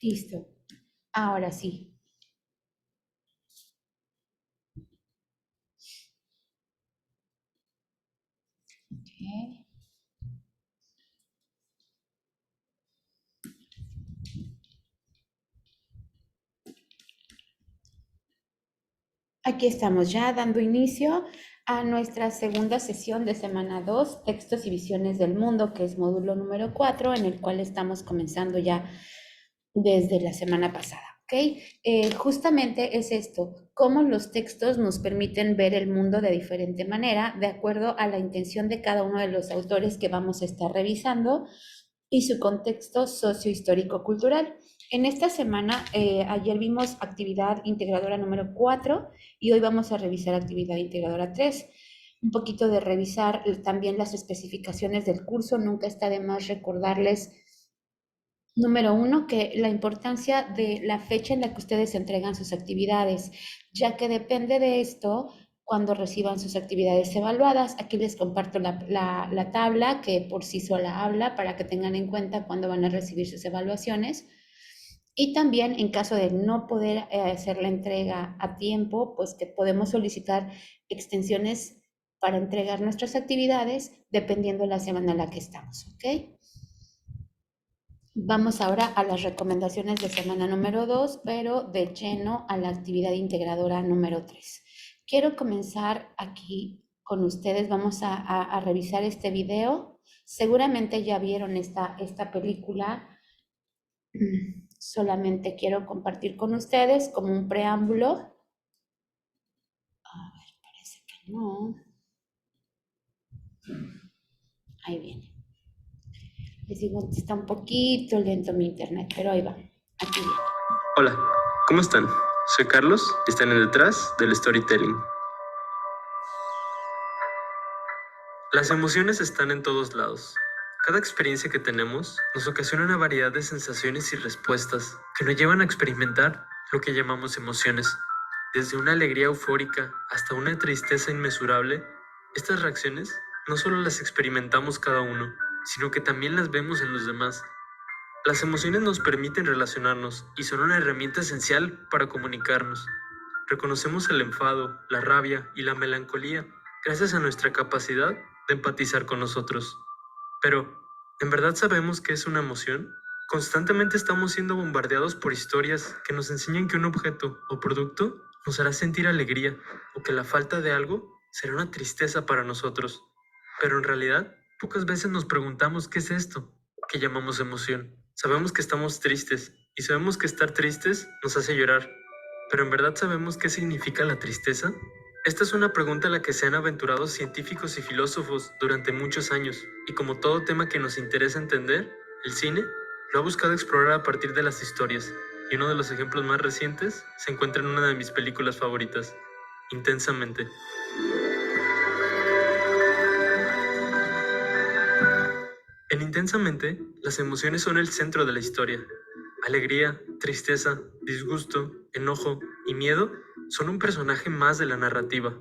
Listo. Ahora sí. Ok. Aquí estamos ya dando inicio a nuestra segunda sesión de semana 2, Textos y Visiones del Mundo, que es módulo número 4, en el cual estamos comenzando ya desde la semana pasada. ¿Ok? Justamente es esto, cómo los textos nos permiten ver el mundo de diferente manera, de acuerdo a la intención de cada uno de los autores que vamos a estar revisando y su contexto sociohistórico-cultural. En esta semana, ayer vimos actividad integradora número 4 y hoy vamos a revisar actividad integradora 3. Un poquito de revisar también las especificaciones del curso. Nunca está de más recordarles, número 1, que la importancia de la fecha en la que ustedes entregan sus actividades, ya que depende de esto cuando reciban sus actividades evaluadas. Aquí les comparto la tabla que por sí sola habla para que tengan en cuenta cuándo van a recibir sus evaluaciones. Y también en caso de no poder hacer la entrega a tiempo, pues que podemos solicitar extensiones para entregar nuestras actividades dependiendo de la semana en la que estamos, ¿ok? Vamos ahora a las recomendaciones de semana número 2, pero de lleno a la actividad integradora número 3. Quiero comenzar aquí con ustedes. Vamos a revisar este video. Seguramente ya vieron esta película. Solamente quiero compartir con ustedes como un preámbulo. A ver, parece que no. Ahí viene. Les digo, está un poquito lento mi internet, pero ahí va. Aquí viene. Hola, ¿cómo están? Soy Carlos y están en Detrás del Storytelling. Las emociones están en todos lados. Cada experiencia que tenemos nos ocasiona una variedad de sensaciones y respuestas que nos llevan a experimentar lo que llamamos emociones. Desde una alegría eufórica hasta una tristeza inmesurable, estas reacciones no solo las experimentamos cada uno, sino que también las vemos en los demás. Las emociones nos permiten relacionarnos y son una herramienta esencial para comunicarnos. Reconocemos el enfado, la rabia y la melancolía gracias a nuestra capacidad de empatizar con nosotros. Pero, ¿en verdad sabemos qué es una emoción? Constantemente estamos siendo bombardeados por historias que nos enseñan que un objeto o producto nos hará sentir alegría o que la falta de algo será una tristeza para nosotros. Pero en realidad, pocas veces nos preguntamos qué es esto que llamamos emoción. Sabemos que estamos tristes y sabemos que estar tristes nos hace llorar. ¿Pero en verdad sabemos qué significa la tristeza? Esta es una pregunta a la que se han aventurado científicos y filósofos durante muchos años, y como todo tema que nos interesa entender, el cine lo ha buscado explorar a partir de las historias, y uno de los ejemplos más recientes se encuentra en una de mis películas favoritas, Intensamente. En Intensamente, las emociones son el centro de la historia. Alegría, tristeza, disgusto, enojo y miedo son un personaje más de la narrativa,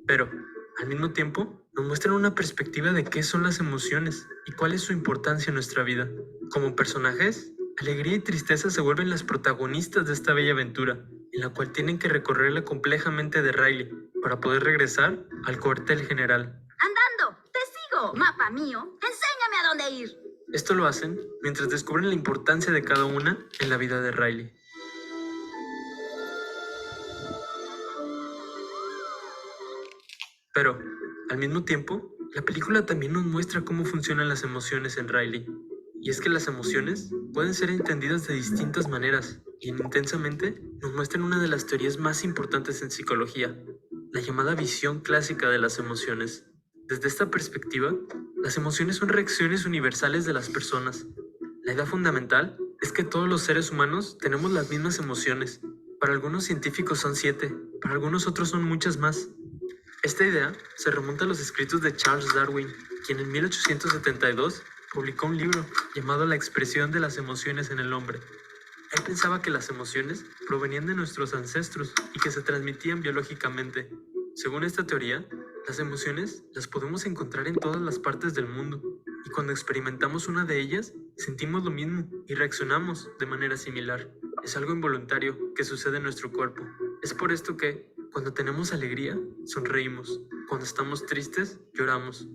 pero, al mismo tiempo, nos muestran una perspectiva de qué son las emociones y cuál es su importancia en nuestra vida. Como personajes, alegría y tristeza se vuelven las protagonistas de esta bella aventura, en la cual tienen que recorrer la compleja mente de Riley para poder regresar al cuartel general. ¡Andando! ¡Te sigo! ¡Mapa mío! ¡Enséñame a dónde ir! Esto lo hacen mientras descubren la importancia de cada una en la vida de Riley. Pero, al mismo tiempo, la película también nos muestra cómo funcionan las emociones en Riley. Y es que las emociones pueden ser entendidas de distintas maneras, y en Intensamente nos muestran una de las teorías más importantes en psicología, la llamada visión clásica de las emociones. Desde esta perspectiva, las emociones son reacciones universales de las personas. La idea fundamental es que todos los seres humanos tenemos las mismas emociones. Para algunos científicos son 7, para algunos otros son muchas más. Esta idea se remonta a los escritos de Charles Darwin, quien en 1872 publicó un libro llamado La expresión de las emociones en el hombre. Él pensaba que las emociones provenían de nuestros ancestros y que se transmitían biológicamente. Según esta teoría, las emociones las podemos encontrar en todas las partes del mundo, y cuando experimentamos una de ellas, Sentimos lo mismo y reaccionamos de manera similar. Es algo involuntario que sucede en nuestro cuerpo. Es por esto que, cuando tenemos alegría, sonreímos. Cuando estamos tristes, lloramos.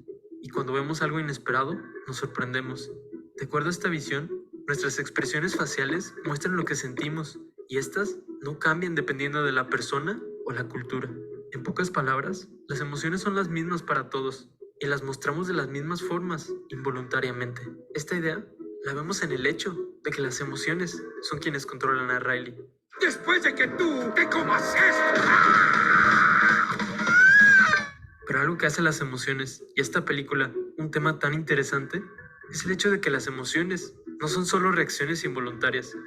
Y cuando vemos algo inesperado, nos sorprendemos. De acuerdo a esta visión, nuestras expresiones faciales muestran lo que sentimos, y estas no cambian dependiendo de la persona o la cultura. En pocas palabras, las emociones son las mismas para todos, y las mostramos de las mismas formas, involuntariamente. Esta idea la vemos en el hecho de que las emociones son quienes controlan a Riley. Después de que tú te comas esto. Pero algo que hace las emociones y esta película un tema tan interesante es el hecho de que las emociones no son solo reacciones involuntarias.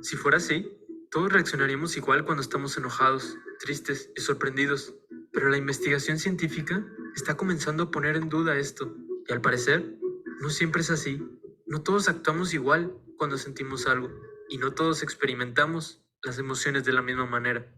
Si fuera así, todos reaccionaríamos igual cuando estamos enojados, tristes y sorprendidos. Pero la investigación científica está comenzando a poner en duda esto, y al parecer, no siempre es así. No todos actuamos igual cuando sentimos algo, y no todos experimentamos las emociones de la misma manera.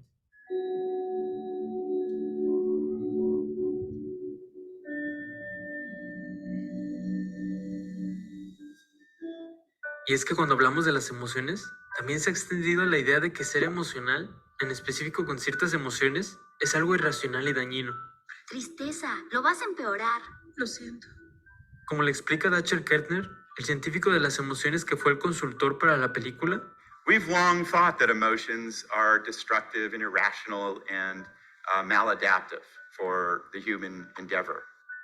Y es que cuando hablamos de las emociones, también se ha extendido la idea de que ser emocional, en específico con ciertas emociones, es algo irracional y dañino. Tristeza, lo vas a empeorar. Lo siento. Como le explica Dacher Kertner, el científico de las emociones que fue el consultor para la película, We've long thought that emotions are destructive and irrational and maladaptive for the human endeavor.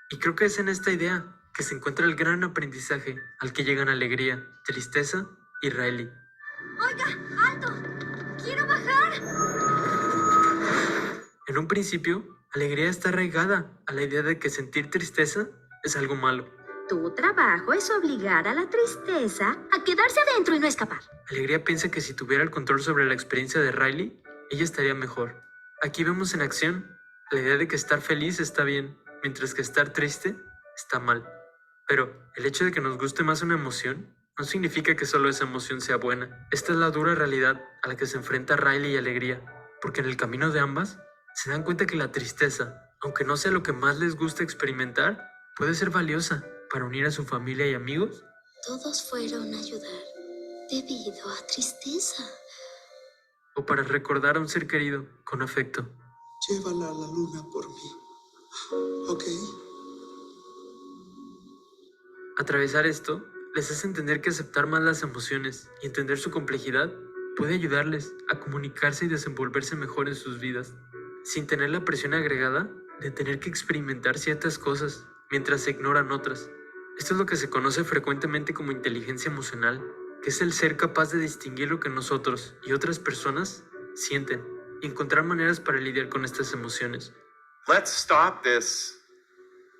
y creo que es en esta idea que se encuentra el gran aprendizaje al que llegan alegría, tristeza y Riley. Oiga, alto. Quiero bajar. En un principio, alegría está arraigada a la idea de que sentir tristeza es algo malo. Tu trabajo es obligar a la tristeza a quedarse adentro y no escapar. Alegría piensa que si tuviera el control sobre la experiencia de Riley, ella estaría mejor. Aquí vemos en acción la idea de que estar feliz está bien, mientras que estar triste está mal. Pero el hecho de que nos guste más una emoción no significa que solo esa emoción sea buena. Esta es la dura realidad a la que se enfrenta Riley y Alegría, porque en el camino de ambas se dan cuenta que la tristeza, aunque no sea lo que más les gusta experimentar, puede ser valiosa para unir a su familia y amigos. Todos fueron a ayudar debido a tristeza. O para recordar a un ser querido con afecto. Llévala a la luna por mí. ¿Ok? Atravesar esto les hace entender que aceptar más las emociones y entender su complejidad puede ayudarles a comunicarse y desenvolverse mejor en sus vidas, sin tener la presión agregada de tener que experimentar ciertas cosas mientras se ignoran otras. Esto es lo que se conoce frecuentemente como inteligencia emocional, que es el ser capaz de distinguir lo que nosotros y otras personas sienten y encontrar maneras para lidiar con estas emociones. Let's stop this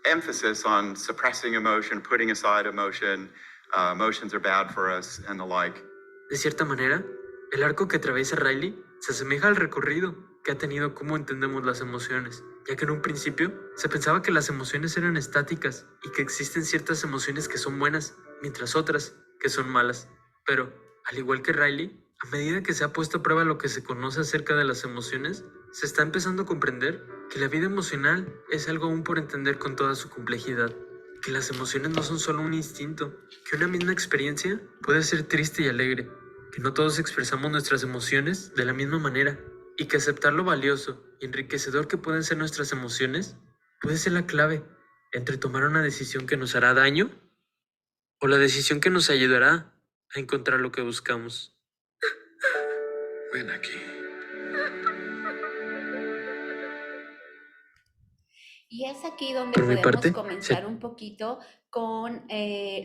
emphasis on suppressing emotion, putting aside emotion, emotions are bad for us, and the like. De cierta manera, el arco que atraviesa Riley se asemeja al recorrido que ha tenido cómo entendemos las emociones, ya que en un principio se pensaba que las emociones eran estáticas y que existen ciertas emociones que son buenas, mientras otras que son malas. Pero, al igual que Riley, a medida que se ha puesto a prueba lo que se conoce acerca de las emociones, se está empezando a comprender que la vida emocional es algo aún por entender con toda su complejidad, que las emociones no son solo un instinto, que una misma experiencia puede ser triste y alegre, que no todos expresamos nuestras emociones de la misma manera, y que aceptar lo valioso y enriquecedor que pueden ser nuestras emociones puede ser la clave entre tomar una decisión que nos hará daño o la decisión que nos ayudará a encontrar lo que buscamos. Ven aquí. Y es aquí donde Por mi podemos parte, comenzar sí. un poquito con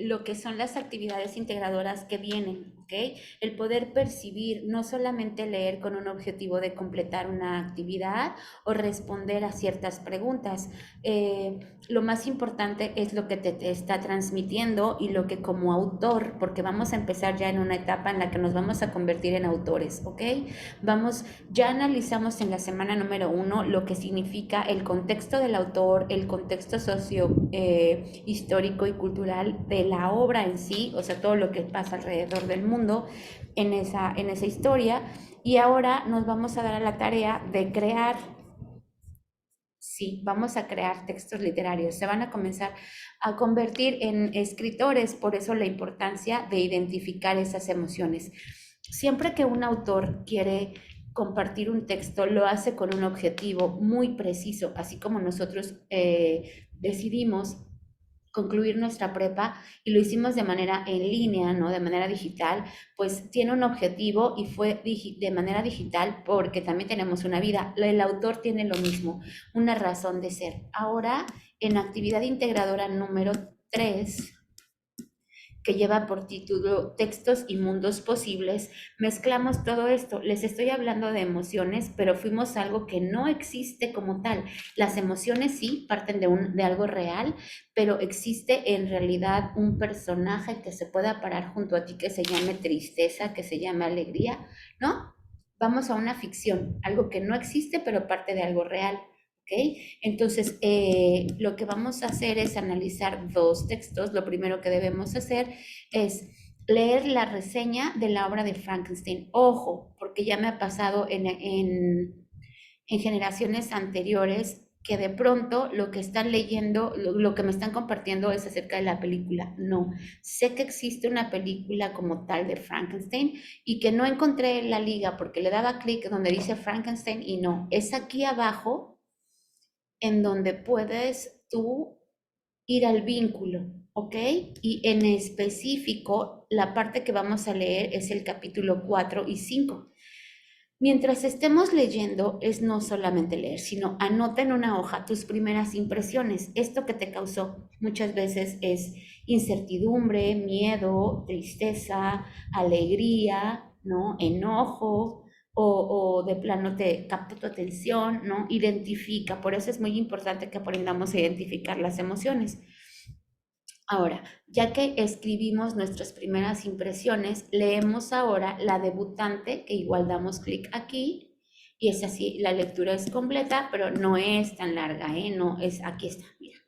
lo que son las actividades integradoras que vienen, ¿ok? El poder percibir, no solamente leer con un objetivo de completar una actividad o responder a ciertas preguntas. Lo más importante es lo que te está transmitiendo y lo que como autor, porque vamos a empezar ya en una etapa en la que nos vamos a convertir en autores, ¿ok? Ya analizamos en la semana número 1 lo que significa el contexto del autor, el contexto histórico y cultural de la obra en sí, o sea, todo lo que pasa alrededor del mundo en esa historia, y ahora nos vamos a dar a la tarea de crear Sí, vamos a crear textos literarios, se van a comenzar a convertir en escritores, por eso la importancia de identificar esas emociones. Siempre que un autor quiere compartir un texto, lo hace con un objetivo muy preciso, así como nosotros decidimos concluir nuestra prepa y lo hicimos de manera en línea, ¿no? De manera digital, pues tiene un objetivo y fue de manera digital porque también tenemos una vida. El autor tiene lo mismo, una razón de ser. Ahora, en actividad integradora número 3, que lleva por título Textos y Mundos Posibles, mezclamos todo esto. Les estoy hablando de emociones, pero fuimos a algo que no existe como tal. Las emociones sí parten de algo real, pero existe en realidad un personaje que se pueda parar junto a ti que se llame tristeza, que se llame alegría, ¿no? Vamos a una ficción, algo que no existe, pero parte de algo real. ¿Ok? Entonces, lo que vamos a hacer es analizar dos textos. Lo primero que debemos hacer es leer la reseña de la obra de Frankenstein. Ojo, porque ya me ha pasado en generaciones anteriores que de pronto lo que están leyendo, lo que me están compartiendo es acerca de la película. No, sé que existe una película como tal de Frankenstein y que no encontré la liga porque le daba clic donde dice Frankenstein y no, es aquí abajo en donde puedes tú ir al vínculo, ¿ok? Y en específico, la parte que vamos a leer es el capítulo 4 y 5. Mientras estemos leyendo, es no solamente leer, sino anota en una hoja tus primeras impresiones. Esto que te causó muchas veces es incertidumbre, miedo, tristeza, alegría, ¿no? Enojo, o de plano te capta tu atención, ¿no? Identifica, por eso es muy importante que aprendamos a identificar las emociones. Ahora, ya que escribimos nuestras primeras impresiones, leemos ahora la debutante, que igual damos clic aquí, y es así, la lectura es completa, pero no es tan larga, ¿eh? No, aquí está, mira.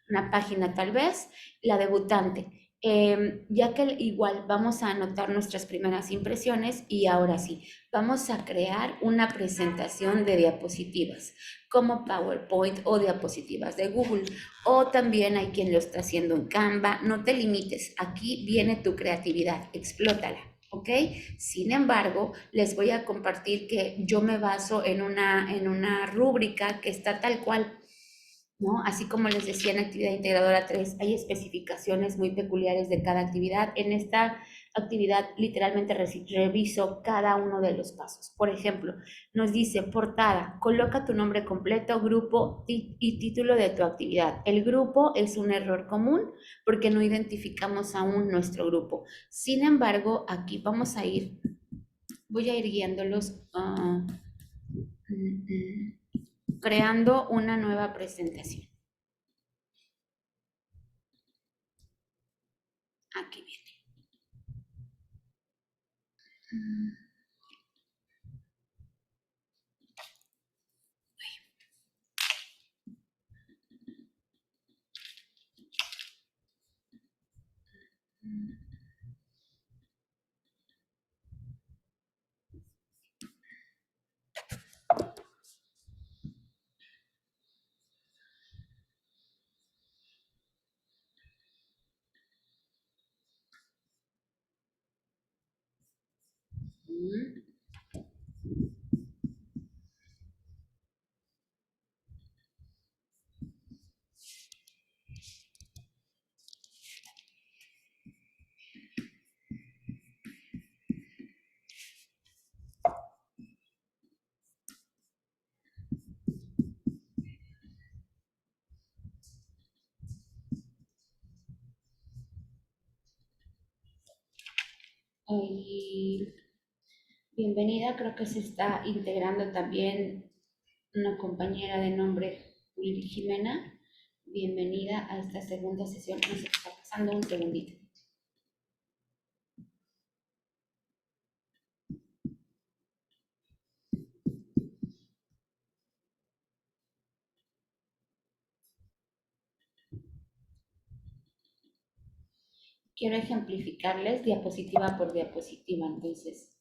Una página tal vez, la debutante. Ya que igual vamos a anotar nuestras primeras impresiones y ahora sí, vamos a crear una presentación de diapositivas como PowerPoint o diapositivas de Google, o también hay quien lo está haciendo en Canva. No te limites, aquí viene tu creatividad, explótala. ¿Ok? Sin embargo, les voy a compartir que yo me baso en una rúbrica que está tal cual, ¿no? Así como les decía en actividad integradora 3, hay especificaciones muy peculiares de cada actividad. En esta actividad literalmente reviso cada uno de los pasos. Por ejemplo, nos dice portada, coloca tu nombre completo, grupo y título de tu actividad. El grupo es un error común porque no identificamos aún nuestro grupo. Sin embargo, aquí voy a ir guiándolos creando una nueva presentación. Aquí viene. Y bienvenida, creo que se está integrando también una compañera de nombre Willy Jimena. Bienvenida a esta segunda sesión. No sé qué está pasando, un segundito. Quiero ejemplificarles diapositiva por diapositiva, entonces.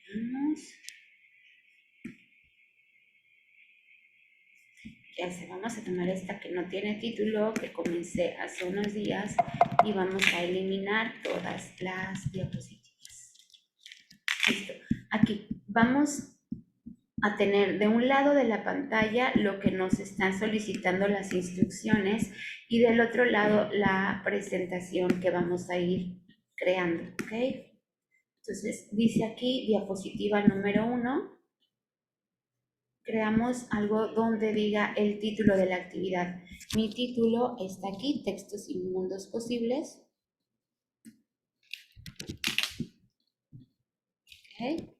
Veamos. Ya sé, vamos a tomar esta que no tiene título, que comencé hace unos días, y vamos a eliminar todas las diapositivas. Listo. Aquí vamos a tener de un lado de la pantalla lo que nos están solicitando las instrucciones y del otro lado la presentación que vamos a ir creando, ¿ok? Entonces, dice aquí diapositiva número 1. Creamos algo donde diga el título de la actividad. Mi título está aquí, textos y mundos posibles. ¿Okay?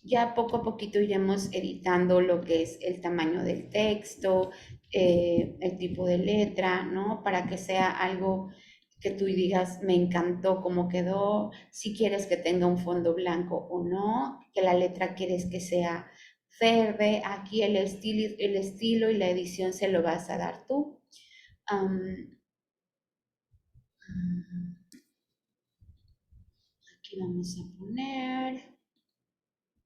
Ya poco a poquito iremos editando lo que es el tamaño del texto, el tipo de letra, ¿no? Para que sea algo que tú digas, me encantó cómo quedó, si quieres que tenga un fondo blanco o no, que la letra quieres que sea verde, aquí el estilo y la edición se lo vas a dar tú. Aquí vamos a poner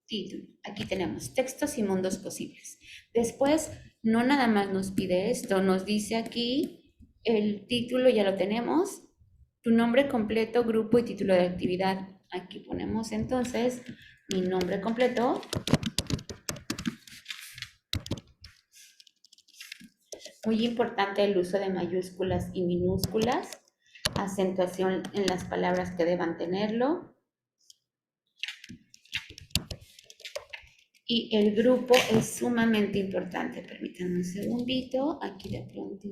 título. Aquí tenemos textos y mundos posibles. Después, no nada más nos pide esto, nos dice aquí el título, ya lo tenemos, tu nombre completo, grupo y título de actividad. Aquí ponemos entonces mi nombre completo. Muy importante el uso de mayúsculas y minúsculas, acentuación en las palabras que deban tenerlo. Y el grupo es sumamente importante. Permítanme un segundito. Aquí de pronto.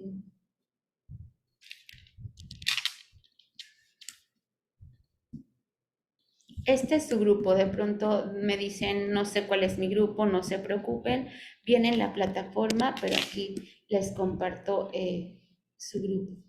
Este es su grupo. De pronto me dicen, no sé cuál es mi grupo, no se preocupen. Viene en la plataforma, pero aquí les comparto su grupo.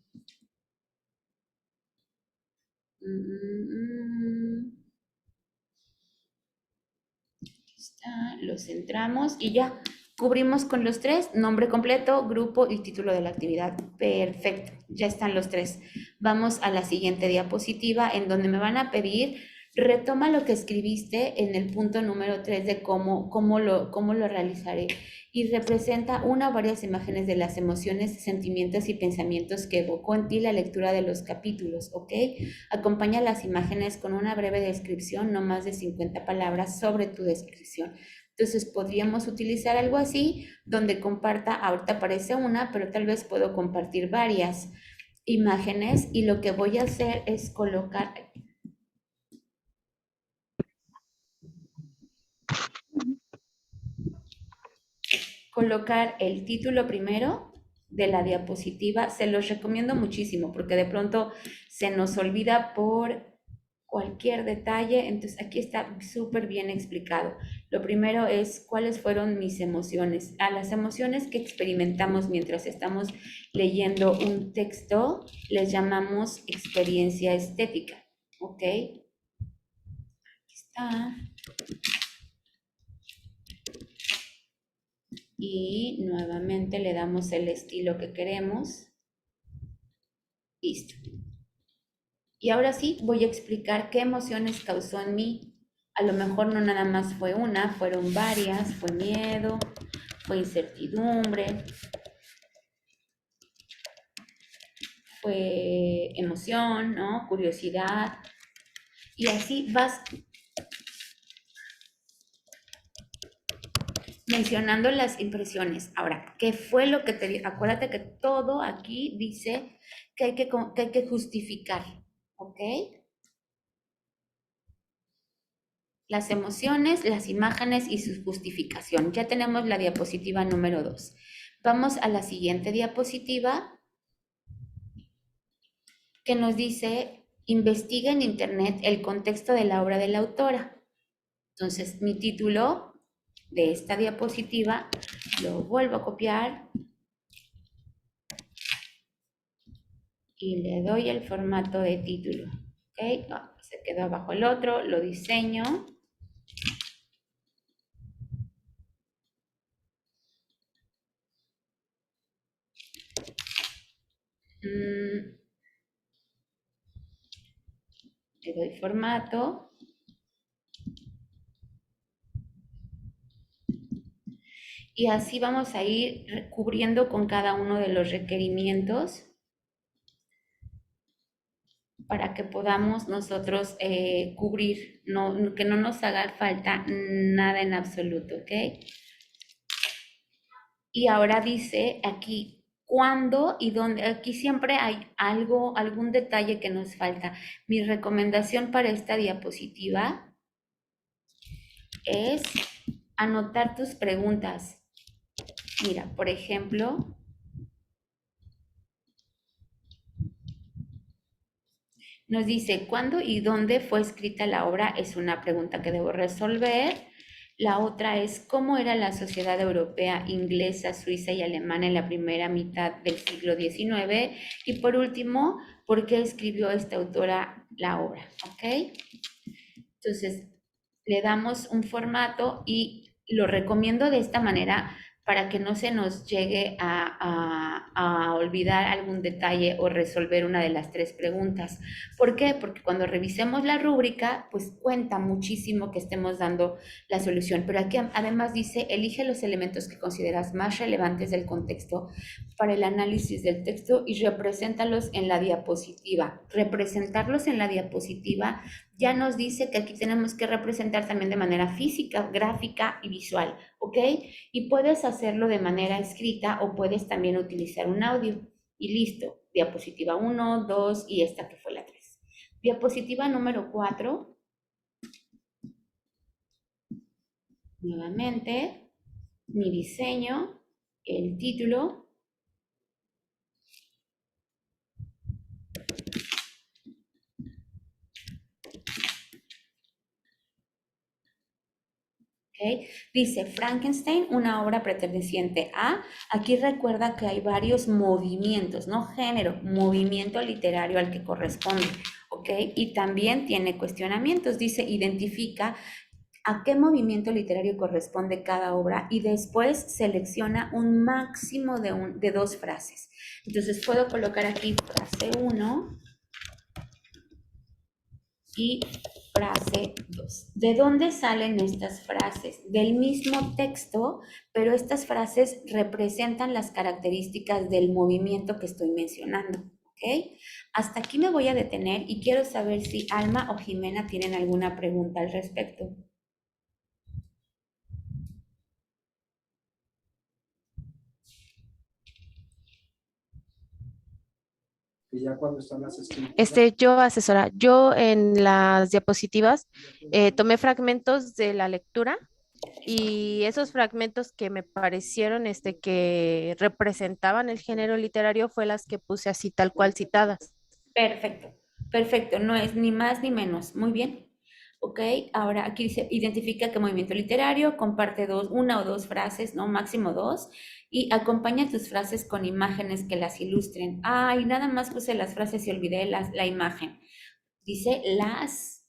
Aquí está, lo centramos y ya. Cubrimos con los tres, nombre completo, grupo y título de la actividad. Perfecto, ya están los tres. Vamos a la siguiente diapositiva en donde me van a pedir, retoma lo que escribiste en el punto número 3 de cómo lo realizaré. Y representa una o varias imágenes de las emociones, sentimientos y pensamientos que evocó en ti la lectura de los capítulos, ¿ok? Acompaña las imágenes con una breve descripción, no más de 50 palabras sobre tu descripción. Entonces podríamos utilizar algo así, donde comparta, ahorita aparece una, pero tal vez puedo compartir varias imágenes y lo que voy a hacer es colocar el título primero de la diapositiva. Se los recomiendo muchísimo porque de pronto se nos olvida por cualquier detalle, entonces aquí está súper bien explicado. Lo primero es cuáles fueron mis emociones. A las emociones que experimentamos mientras estamos leyendo un texto les llamamos experiencia estética, ¿ok? Aquí está. Y nuevamente le damos el estilo que queremos. Listo. Y ahora sí voy a explicar qué emociones causó en mí. A lo mejor no nada más fue una, fueron varias, fue miedo, fue incertidumbre, fue emoción, ¿no? Curiosidad. Y así vas mencionando las impresiones. Ahora, ¿qué fue lo que te dio? Acuérdate que todo aquí dice que hay que justificar, ¿ok? Las emociones, las imágenes y su justificación. Ya tenemos la diapositiva número 2. Vamos a la siguiente diapositiva que nos dice, investiga en internet el contexto de la obra de la autora. Entonces, mi título de esta diapositiva lo vuelvo a copiar y le doy el formato de título. ¿Ok? Se quedó abajo el otro, lo diseño. Le doy formato. Y así vamos a ir cubriendo con cada uno de los requerimientos para que podamos nosotros cubrir, que no nos haga falta nada en absoluto, ¿ok? Y ahora dice aquí cuándo y dónde. Aquí siempre hay algún detalle que nos falta. Mi recomendación para esta diapositiva es anotar tus preguntas. Mira, por ejemplo, nos dice cuándo y dónde fue escrita la obra. Es una pregunta que debo resolver. La otra es cómo era la sociedad europea, inglesa, suiza y alemana en la primera mitad del siglo XIX. Y por último, ¿por qué escribió esta autora la obra? ¿Ok? Entonces, le damos un formato y lo recomiendo de esta manera para que no se nos llegue a olvidar algún detalle o resolver una de las tres preguntas. ¿Por qué? Porque cuando revisemos la rúbrica, pues cuenta muchísimo que estemos dando la solución. Pero aquí además dice, elige los elementos que consideras más relevantes del contexto para el análisis del texto y represéntalos en la diapositiva. Representarlos en la diapositiva ya nos dice que aquí tenemos que representar también de manera física, gráfica y visual, ¿ok? Y puedes hacerlo de manera escrita o puedes también utilizar un audio. Y listo, diapositiva 1, 2 y esta que fue la 3. Diapositiva número 4. Nuevamente, mi diseño, el título. ¿Okay? Dice Frankenstein, una obra perteneciente a, aquí recuerda que hay varios movimientos, no género, movimiento literario al que corresponde, ¿ok? Y también tiene cuestionamientos, dice, identifica a qué movimiento literario corresponde cada obra y después selecciona un máximo de 2 frases. Entonces puedo colocar aquí frase 1 y frase 2. ¿De dónde salen estas frases? Del mismo texto, pero estas frases representan las características del movimiento que estoy mencionando. ¿Ok? Hasta aquí me voy a detener y quiero saber si Alma o Jimena tienen alguna pregunta al respecto. Y ya cuando están las escrituras. Yo, asesora, yo en las diapositivas tomé fragmentos de la lectura y esos fragmentos que me parecieron que representaban el género literario fue las que puse así tal cual citadas. Perfecto, perfecto, no es ni más ni menos. Muy bien. Ok, ahora aquí dice, identifica qué movimiento literario, comparte una o dos frases, ¿no? Máximo 2, y acompaña tus frases con imágenes que las ilustren. Ay, nada más puse las frases y olvidé la imagen. Dice las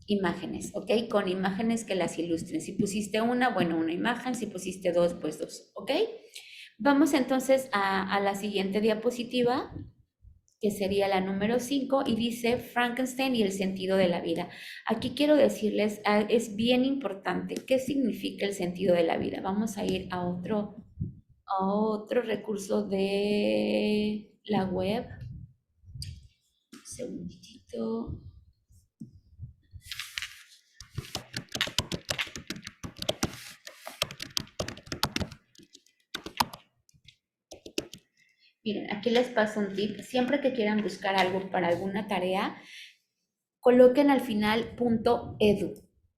imágenes, ¿ok? Con imágenes que las ilustren. Si pusiste una, bueno, una imagen, si pusiste 2, pues 2, ¿ok? Vamos entonces a la siguiente diapositiva, que sería la número 5, y dice Frankenstein y el sentido de la vida. Aquí quiero decirles, es bien importante, ¿qué significa el sentido de la vida? Vamos a ir a otro recurso de la web. Un segundito. Miren, aquí les paso un tip. Siempre que quieran buscar algo para alguna tarea, coloquen al final .edu.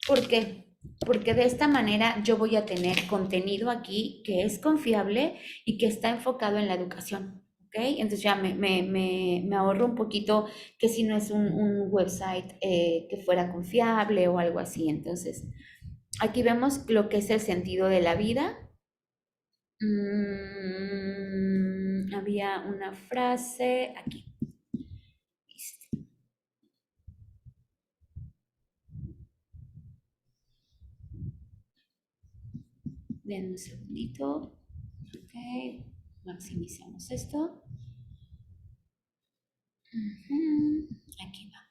¿Por qué? Porque de esta manera yo voy a tener contenido aquí que es confiable y que está enfocado en la educación. ¿Ok? Entonces ya me ahorro un poquito que si no es un website que fuera confiable o algo así. Entonces, aquí vemos lo que es el sentido de la vida. Había una frase aquí. Den un segundito. Ok, maximizamos esto. Aquí va.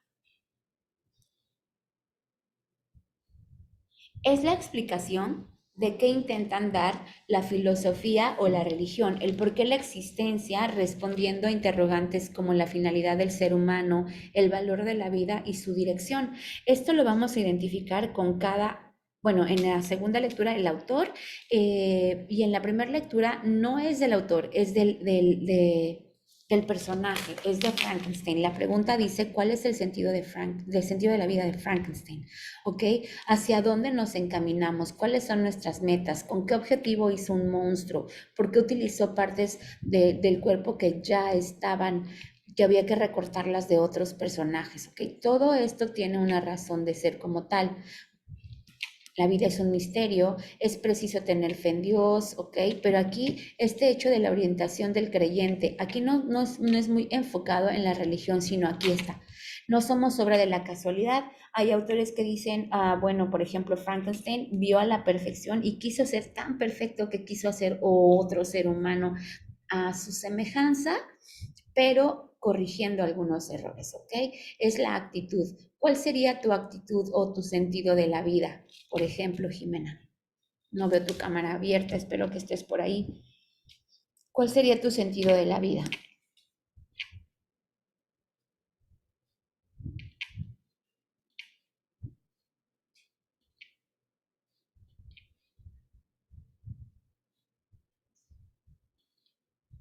Es la explicación de qué intentan dar la filosofía o la religión, el por qué la existencia, respondiendo a interrogantes como la finalidad del ser humano, el valor de la vida y su dirección. Esto lo vamos a identificar con cada, bueno, en la segunda lectura el autor, y en la primera lectura no es del autor, es del personaje, es de Frankenstein. La pregunta dice, ¿cuál es el sentido del sentido de la vida de Frankenstein? ¿Ok? ¿Hacia dónde nos encaminamos? ¿Cuáles son nuestras metas? ¿Con qué objetivo hizo un monstruo? ¿Por qué utilizó partes del cuerpo que ya estaban, que había que recortarlas de otros personajes? ¿Ok? Todo esto tiene una razón de ser como tal. La vida es un misterio, es preciso tener fe en Dios, ¿ok? Pero aquí este hecho de la orientación del creyente, aquí no es muy enfocado en la religión, sino aquí está. No somos obra de la casualidad. Hay autores que dicen, bueno, por ejemplo, Frankenstein vio a la perfección y quiso ser tan perfecto que quiso hacer otro ser humano a su semejanza, pero corrigiendo algunos errores, ¿ok? Es la actitud. ¿Cuál sería tu actitud o tu sentido de la vida? Por ejemplo, Jimena, no veo tu cámara abierta, espero que estés por ahí. ¿Cuál sería tu sentido de la vida?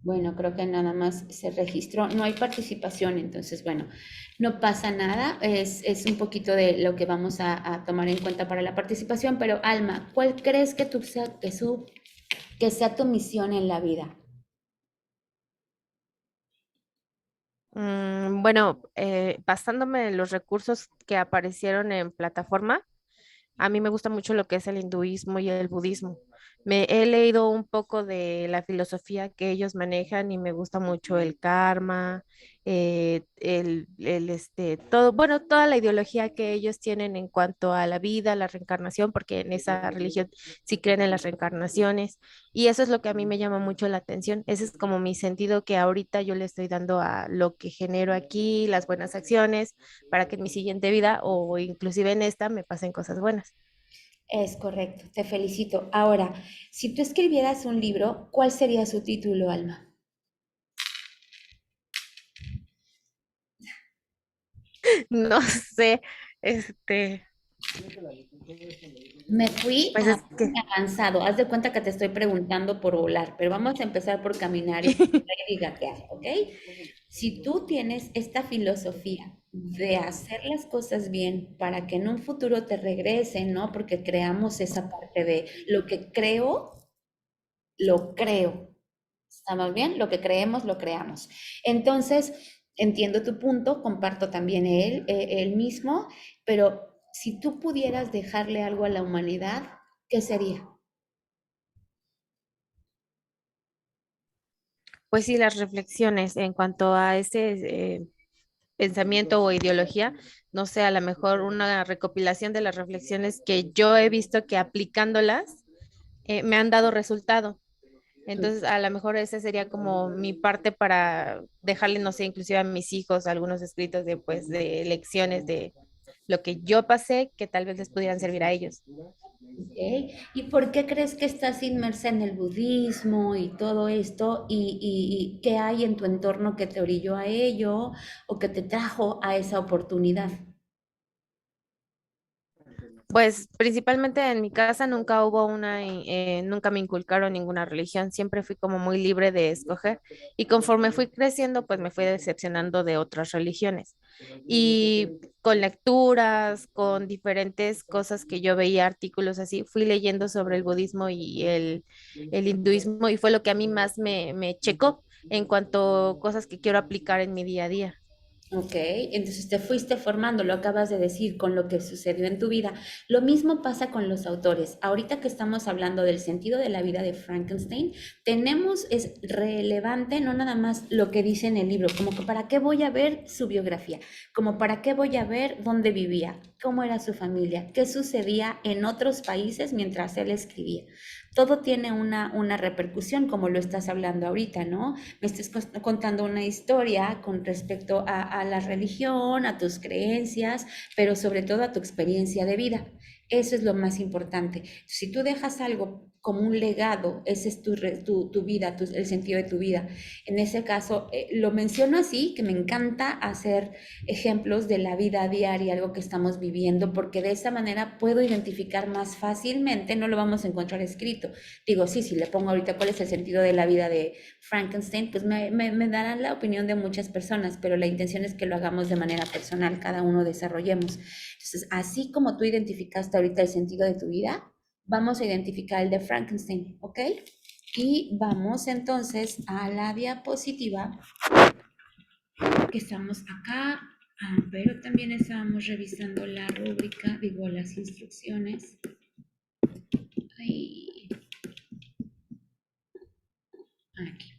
Bueno, creo que nada más se registró, no hay participación, entonces, bueno, no pasa nada, es un poquito de lo que vamos a tomar en cuenta para la participación, pero Alma, ¿cuál crees que, que sea tu misión en la vida? Bueno, basándome en los recursos que aparecieron en plataforma, a mí me gusta mucho lo que es el hinduismo y el budismo. Me he leído un poco de la filosofía que ellos manejan y me gusta mucho el karma, todo, bueno, toda la ideología que ellos tienen en cuanto a la vida, la reencarnación, porque en esa religión sí creen en las reencarnaciones. Y eso es lo que a mí me llama mucho la atención. Ese es como mi sentido que ahorita yo le estoy dando a lo que genero aquí, las buenas acciones, para que en mi siguiente vida o inclusive en esta me pasen cosas buenas. Es correcto, te felicito. Ahora, si tú escribieras un libro, ¿cuál sería su título, Alma? No sé, este, Me fui pues a es que avanzado. Haz de cuenta que te estoy preguntando por volar, pero vamos a empezar por caminar y gatear, ¿ok? Si tú tienes esta filosofía de hacer las cosas bien para que en un futuro te regresen, ¿no? Porque creamos esa parte de lo que creo, lo creo. ¿Estamos bien? Lo que creemos, lo creamos. Entonces, entiendo tu punto, comparto también él mismo, pero si tú pudieras dejarle algo a la humanidad, ¿qué sería? pues sí, las reflexiones en cuanto a ese pensamiento o ideología, no sé, a lo mejor una recopilación de las reflexiones que yo he visto que aplicándolas me han dado resultado. Entonces, a lo mejor esa sería como mi parte para dejarle, no sé, inclusive a mis hijos algunos escritos de, pues, de lecciones de lo que yo pasé que tal vez les pudieran servir a ellos. ¿Ok? ¿Y por qué crees que estás inmersa en el budismo y todo esto? ¿Y qué hay en tu entorno que te orilló a ello o que te trajo a esa oportunidad? Pues principalmente en mi casa nunca hubo nunca me inculcaron ninguna religión, siempre fui como muy libre de escoger y conforme fui creciendo, pues me fui decepcionando de otras religiones. Y con lecturas, con diferentes cosas que yo veía, artículos así, fui leyendo sobre el budismo y el hinduismo y fue lo que a mí más me checó en cuanto a cosas que quiero aplicar en mi día a día. Ok, entonces te fuiste formando, lo acabas de decir, con lo que sucedió en tu vida. Lo mismo pasa con los autores. Ahorita que estamos hablando del sentido de la vida de Frankenstein, es relevante no nada más lo que dice en el libro, como que para qué voy a ver su biografía, como para qué voy a ver dónde vivía, cómo era su familia, qué sucedía en otros países mientras él escribía. Todo tiene una repercusión, como lo estás hablando ahorita, ¿no? Me estés contando una historia con respecto a la religión, a tus creencias, pero sobre todo a tu experiencia de vida. Eso es lo más importante. Si tú dejas algo como un legado, ese es tu vida, el sentido de tu vida. En ese caso, lo menciono así, que me encanta hacer ejemplos de la vida diaria, algo que estamos viviendo, porque de esa manera puedo identificar más fácilmente, no lo vamos a encontrar escrito. Digo, sí, si le pongo ahorita cuál es el sentido de la vida de Frankenstein, pues me darán la opinión de muchas personas, pero la intención es que lo hagamos de manera personal, cada uno desarrollemos. Entonces, así como tú identificaste ahorita el sentido de tu vida, vamos a identificar el de Frankenstein, ¿ok? Y vamos entonces a la diapositiva, que estamos acá, pero también estábamos revisando la rúbrica, digo, las instrucciones. Ahí. Aquí,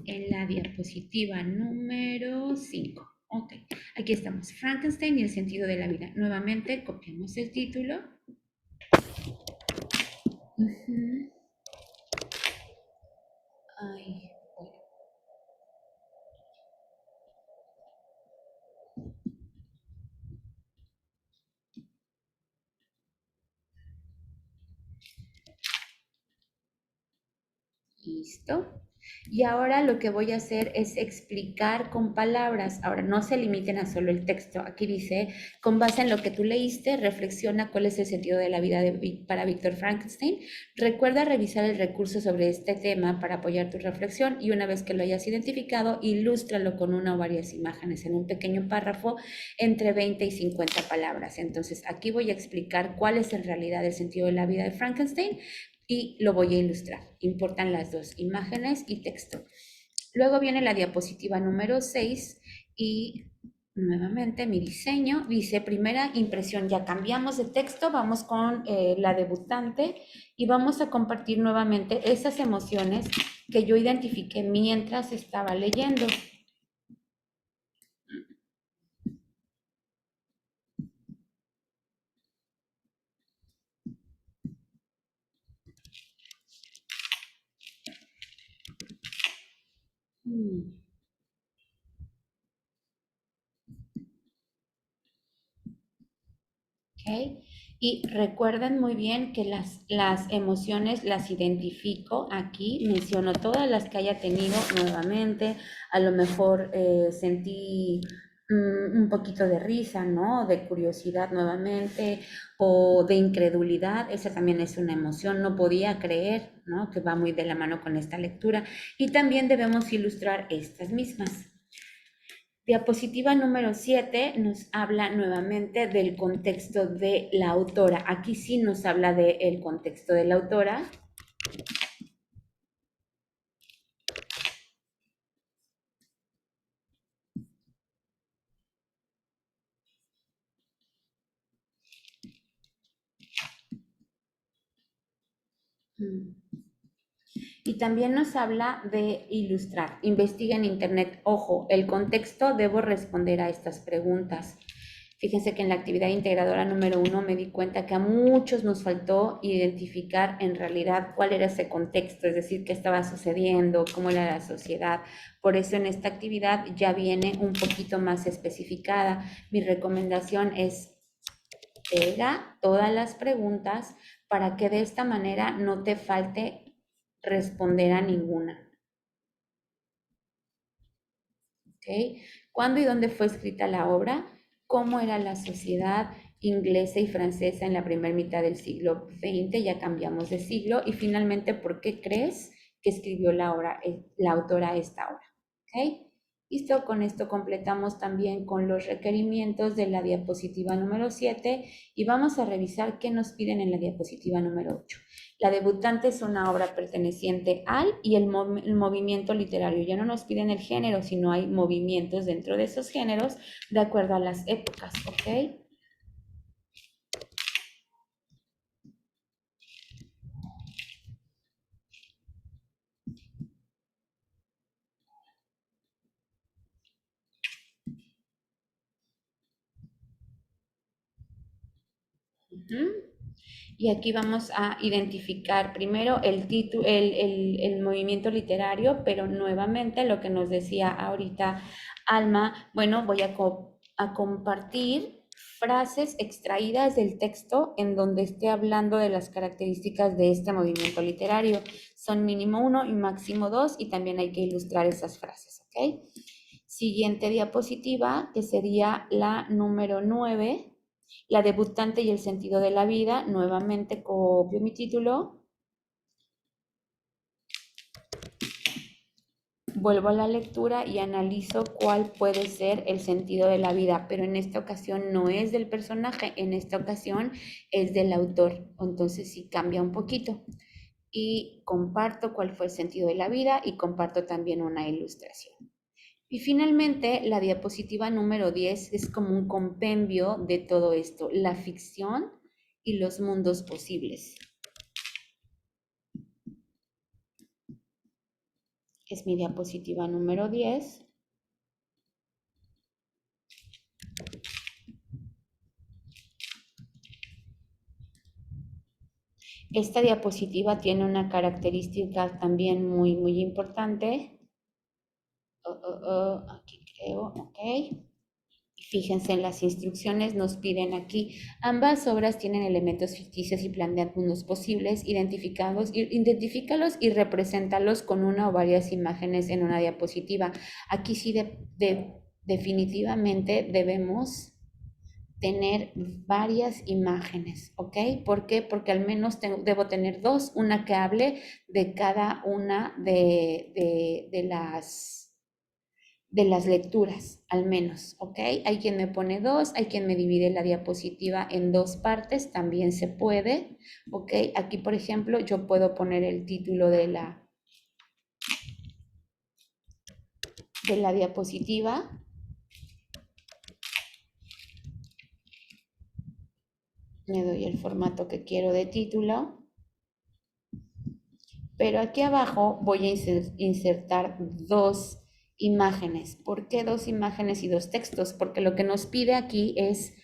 en la diapositiva número 5. Ok, aquí estamos, Frankenstein y el sentido de la vida. Nuevamente, copiamos el título. Ay, bueno. Listo. Y ahora lo que voy a hacer es explicar con palabras. Ahora, no se limiten a solo el texto. Aquí dice, con base en lo que tú leíste, reflexiona cuál es el sentido de la vida para Víctor Frankenstein. Recuerda revisar el recurso sobre este tema para apoyar tu reflexión y una vez que lo hayas identificado, ilústralo con una o varias imágenes en un pequeño párrafo entre 20 y 50 palabras. Entonces, aquí voy a explicar cuál es en realidad el sentido de la vida de Frankenstein y lo voy a ilustrar. Importan las dos, imágenes y texto. Luego viene la diapositiva número 6 y nuevamente mi diseño dice primera impresión. Ya cambiamos de texto, vamos con la debutante y vamos a compartir nuevamente esas emociones que yo identifiqué mientras estaba leyendo. ¿Okay? Y recuerden muy bien que las emociones las identifico aquí, menciono todas las que haya tenido nuevamente, a lo mejor sentí un poquito de risa, ¿no? De curiosidad nuevamente o de incredulidad, esa también es una emoción, no podía creer, ¿no? Que va muy de la mano con esta lectura y también debemos ilustrar estas mismas. Diapositiva número 7 nos habla nuevamente del contexto de la autora. Aquí sí nos habla del contexto de la autora. Y también nos habla de ilustrar. Investiga en internet. Ojo, el contexto, debo responder a estas preguntas. Fíjense que en la actividad integradora número 1 me di cuenta que a muchos nos faltó identificar en realidad cuál era ese contexto, es decir, qué estaba sucediendo, cómo era la sociedad. Por eso en esta actividad ya viene un poquito más especificada. Mi recomendación es pega todas las preguntas para que de esta manera no te falte responder a ninguna. ¿Ok? ¿Cuándo y dónde fue escrita la obra? ¿Cómo era la sociedad inglesa y francesa en la primera mitad del siglo XX? Ya cambiamos de siglo. Y finalmente, ¿por qué crees que escribió la autora esta obra? ¿Ok? Listo, con esto completamos también con los requerimientos de la diapositiva número 7 y vamos a revisar qué nos piden en la diapositiva número 8. La debutante es una obra perteneciente al y el movimiento literario. Ya no nos piden el género, sino hay movimientos dentro de esos géneros de acuerdo a las épocas, ¿ok? Y aquí vamos a identificar primero el título, el movimiento literario, pero nuevamente lo que nos decía ahorita Alma, bueno, voy a compartir frases extraídas del texto en donde esté hablando de las características de este movimiento literario. Son mínimo 1 y máximo 2 y también hay que ilustrar esas frases, ¿ok? Siguiente diapositiva, que sería la número 9, la debutante y el sentido de la vida. Nuevamente copio mi título. Vuelvo a la lectura y analizo cuál puede ser el sentido de la vida, pero en esta ocasión no es del personaje, en esta ocasión es del autor, entonces sí cambia un poquito. Y comparto cuál fue el sentido de la vida y comparto también una ilustración. Y finalmente, la diapositiva número 10 es como un compendio de todo esto, la ficción y los mundos posibles. Es mi diapositiva número 10. Esta diapositiva tiene una característica también muy importante. Aquí creo, ok. Fíjense en las instrucciones, nos piden aquí, ambas obras tienen elementos ficticios y plantean mundos posibles, identifícalos y represéntalos con una o varias imágenes en una diapositiva. Aquí sí definitivamente debemos tener varias imágenes, ¿ok? ¿Por qué? Porque al menos debo tener dos, una que hable de cada una de las lecturas, al menos, ¿ok? Hay quien me pone dos, hay quien me divide la diapositiva en dos partes, también se puede, ¿ok? Aquí, por ejemplo, yo puedo poner el título de la diapositiva. Me doy el formato que quiero de título. Pero aquí abajo voy a insertar dos imágenes. ¿Por qué dos imágenes y dos textos? Porque lo que nos pide aquí es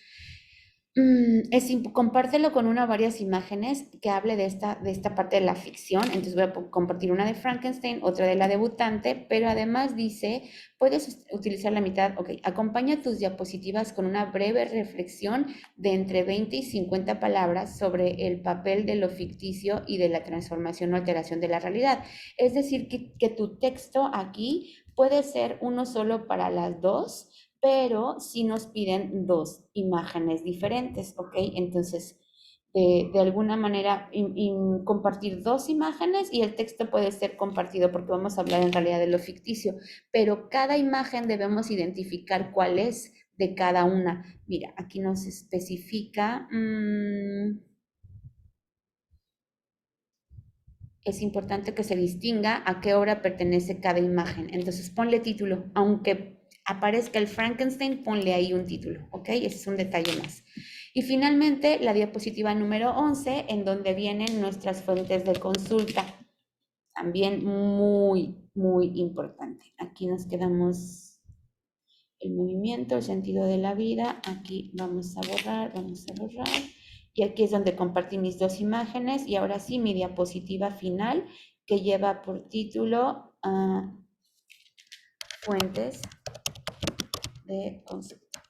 compártelo con una o varias imágenes que hable de esta parte de la ficción. Entonces voy a compartir una de Frankenstein, otra de la debutante, pero además dice, puedes utilizar la mitad, ok, acompaña tus diapositivas con una breve reflexión de entre 20 y 50 palabras sobre el papel de lo ficticio y de la transformación o alteración de la realidad. Es decir, que tu texto aquí puede ser uno solo para las dos, pero sí nos piden dos imágenes diferentes, ¿ok? Entonces, de alguna manera, compartir dos imágenes y el texto puede ser compartido porque vamos a hablar en realidad de lo ficticio, pero cada imagen debemos identificar cuál es de cada una. Mira, aquí nos especifica... es importante que se distinga a qué obra pertenece cada imagen. Entonces, ponle título, aunque aparezca el Frankenstein, ponle ahí un título, ¿ok? Ese es un detalle más. Y finalmente, la diapositiva número 11, en donde vienen nuestras fuentes de consulta. También muy importante. Aquí nos quedamos el movimiento, el sentido de la vida. Aquí vamos a borrar. Y aquí es donde compartí mis dos imágenes. Y ahora sí, mi diapositiva final, que lleva por título Fuentes de consulta.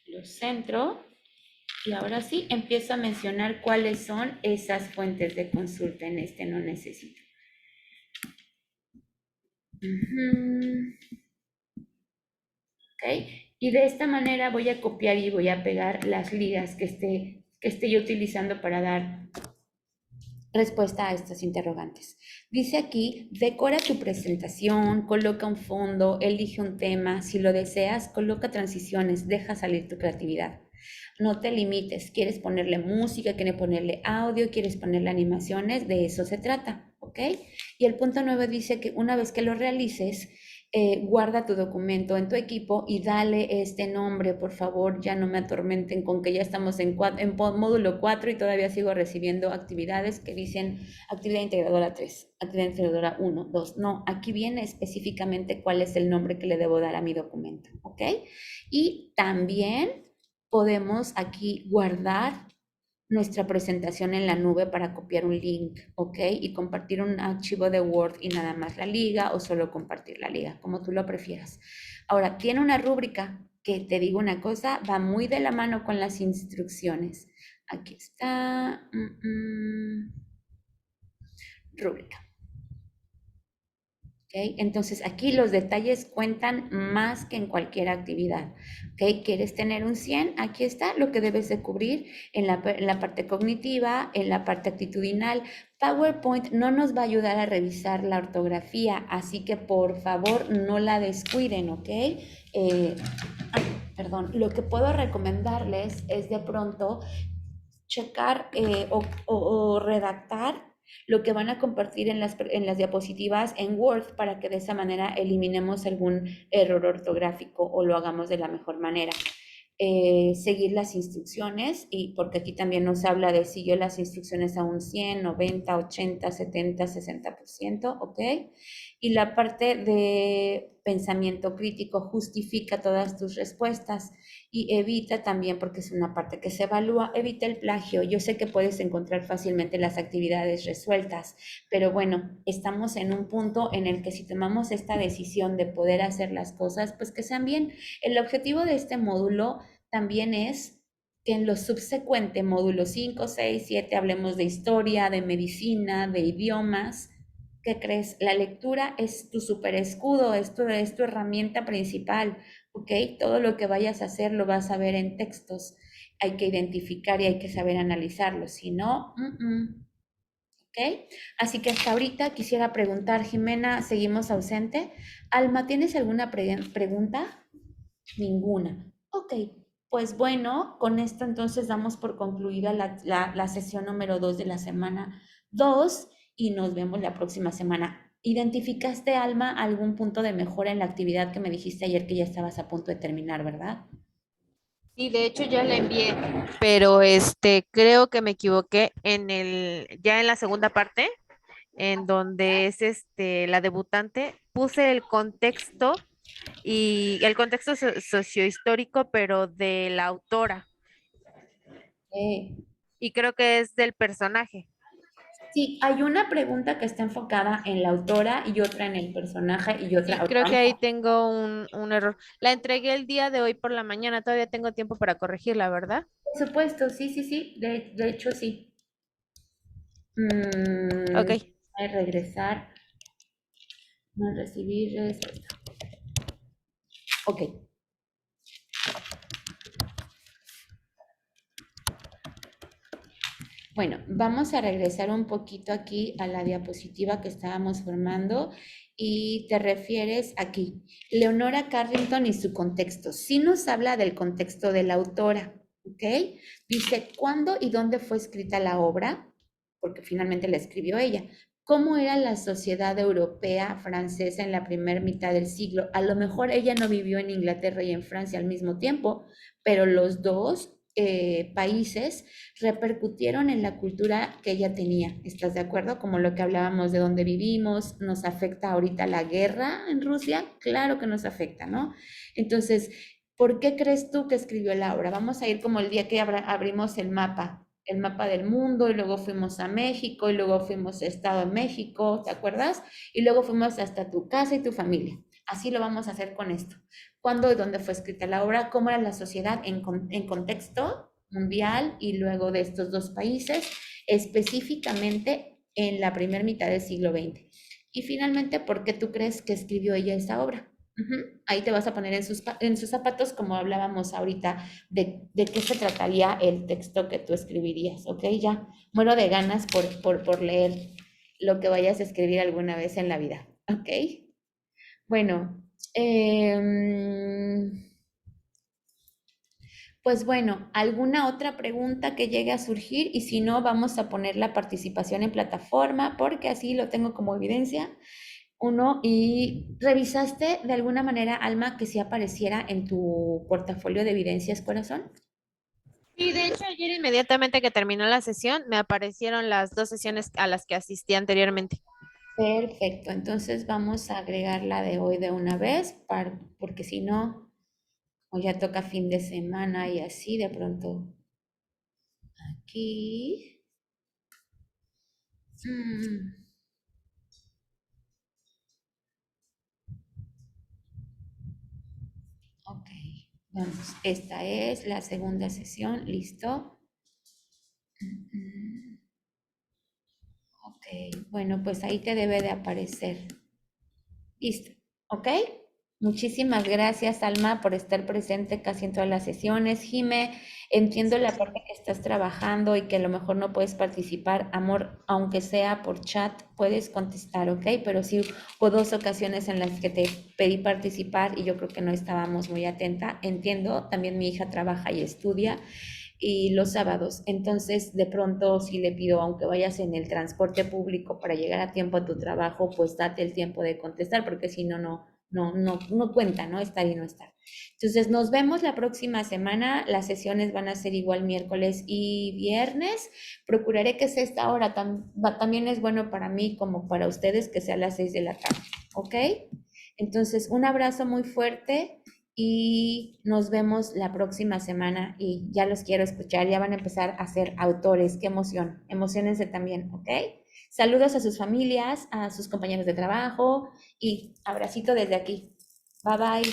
Lo centro y ahora sí empiezo a mencionar cuáles son esas fuentes de consulta. En este no necesito. ¿Ok? Y de esta manera voy a copiar y voy a pegar las ligas que esté yo utilizando para dar respuesta a estas interrogantes. Dice aquí, decora tu presentación, coloca un fondo, elige un tema, si lo deseas, coloca transiciones, deja salir tu creatividad. No te limites, quieres ponerle música, quieres ponerle audio, quieres ponerle animaciones, de eso se trata, ¿ok? Y el punto 9 dice que una vez que lo realices, guarda tu documento en tu equipo y dale este nombre, por favor, ya no me atormenten con que ya estamos en módulo 4 y todavía sigo recibiendo actividades que dicen actividad integradora 3, actividad integradora 1, 2, no, aquí viene específicamente cuál es el nombre que le debo dar a mi documento, ¿ok? Y también podemos aquí guardar nuestra presentación en la nube para copiar un link, ¿ok? Y compartir un archivo de Word y nada más la liga o solo compartir la liga, como tú lo prefieras. Ahora, tiene una rúbrica que te digo una cosa, va muy de la mano con las instrucciones. Aquí está. Rúbrica. ¿Okay? Entonces aquí los detalles cuentan más que en cualquier actividad. ¿Okay? ¿Quieres tener un 100? Aquí está lo que debes de cubrir en la parte cognitiva, en la parte actitudinal. PowerPoint no nos va a ayudar a revisar la ortografía, así que por favor no la descuiden, ¿ok? Perdón, lo que puedo recomendarles es de pronto checar o redactar lo que van a compartir en las diapositivas en Word para que de esa manera eliminemos algún error ortográfico o lo hagamos de la mejor manera. Seguir las instrucciones, y porque aquí también nos habla de siguió las instrucciones a un 100, 90, 80, 70, 60%, ¿ok? Y la parte de pensamiento crítico justifica todas tus respuestas y evita también, porque es una parte que se evalúa, evita el plagio. Yo sé que puedes encontrar fácilmente las actividades resueltas, pero bueno, estamos en un punto en el que si tomamos esta decisión de poder hacer las cosas, pues que sean bien. El objetivo de este módulo también es que en los subsecuentes módulos 5, 6, 7 hablemos de historia, de medicina, de idiomas. ¿Qué crees? La lectura es tu super escudo, es tu herramienta principal, ¿ok? Todo lo que vayas a hacer lo vas a ver en textos. Hay que identificar y hay que saber analizarlo, si no, ¿ok? Así que hasta ahorita quisiera preguntar, Jimena, ¿seguimos ausente? Alma, ¿tienes alguna pregunta? Ninguna. Ok, pues bueno, con esto entonces damos por concluida la sesión número 2 de la semana 2 y nos vemos la próxima semana. ¿Identificaste, Alma, algún punto de mejora en la actividad que me dijiste ayer que ya estabas a punto de terminar, verdad? Sí, de hecho ya la envié, pero creo que me equivoqué ya en la segunda parte, en donde es la debutante, puse el contexto y el contexto sociohistórico, pero de la autora, Eh, y creo que es del personaje. sí, hay una pregunta que está enfocada en la autora y otra en el personaje y otra. Sí, creo que ahí tengo un error. La entregué el día de hoy por la mañana, todavía tengo tiempo para corregirla, ¿verdad? Por supuesto, sí, sí, sí, de hecho sí. Ok. Regresar, no recibir respuesta. Ok. Bueno, vamos a regresar un poquito aquí a la diapositiva que estábamos formando y te refieres aquí, Leonora Carrington y su contexto. Sí nos habla del contexto de la autora, ¿ok? Dice, ¿cuándo y dónde fue escrita la obra? Porque finalmente la escribió ella. ¿Cómo era la sociedad europea francesa en la primera mitad del siglo? A lo mejor ella no vivió en Inglaterra y en Francia al mismo tiempo, pero los dos países repercutieron en la cultura que ella tenía. ¿Estás de acuerdo? Como lo que hablábamos de dónde vivimos, nos afecta ahorita la guerra en Rusia, claro que nos afecta, ¿no? Entonces, ¿por qué crees tú que escribió la obra? Vamos a ir como el día que abrimos el mapa del mundo, y luego fuimos a México, y luego fuimos a Estado de México, ¿te acuerdas? Y luego fuimos hasta tu casa y tu familia. Así lo vamos a hacer con esto. ¿Cuándo y dónde fue escrita la obra? ¿Cómo era la sociedad en contexto mundial y luego de estos dos países, específicamente en la primera mitad del siglo XX? Y finalmente, ¿por qué tú crees que escribió ella esa obra? Ahí te vas a poner en sus zapatos, como hablábamos ahorita, de qué se trataría el texto que tú escribirías, ¿ok? Ya muero de ganas por leer lo que vayas a escribir alguna vez en la vida, ¿ok? Bueno, pues bueno, ¿alguna otra pregunta que llegue a surgir? Y si no, vamos a poner la participación en plataforma, porque así lo tengo como evidencia. Uno, ¿y revisaste de alguna manera, Alma, que sí apareciera en tu portafolio de evidencias, corazón? Sí, de hecho, ayer inmediatamente que terminó la sesión, me aparecieron las dos sesiones a las que asistí anteriormente. Perfecto, entonces vamos a agregar la de hoy de una vez, porque si no, o ya toca fin de semana y así de pronto. Aquí. Ok, vamos. Esta es la segunda sesión. ¿Listo? Ok, bueno, pues ahí te debe de aparecer. Listo, ¿ok? Muchísimas gracias, Alma, por estar presente casi en todas las sesiones. Jime, entiendo la parte que estás trabajando y que a lo mejor no puedes participar. Amor, aunque sea por chat, puedes contestar, ¿ok? Pero sí hubo 2 ocasiones en las que te pedí participar y yo creo que no estábamos muy atenta. Entiendo, también mi hija trabaja y estudia y los sábados. Entonces, de pronto, si le pido, aunque vayas en el transporte público para llegar a tiempo a tu trabajo, pues date el tiempo de contestar, porque si no, no cuenta, ¿no? Estar y no estar. Entonces, nos vemos la próxima semana. Las sesiones van a ser igual miércoles y viernes. Procuraré que sea esta hora. También es bueno para mí como para ustedes que sea a las 6 de la tarde, ¿ok? Entonces, un abrazo muy fuerte y nos vemos la próxima semana y ya los quiero escuchar, ya van a empezar a ser autores, qué emoción, emocionense también, ¿ok? Saludos a sus familias, a sus compañeros de trabajo y abracito desde aquí. Bye bye.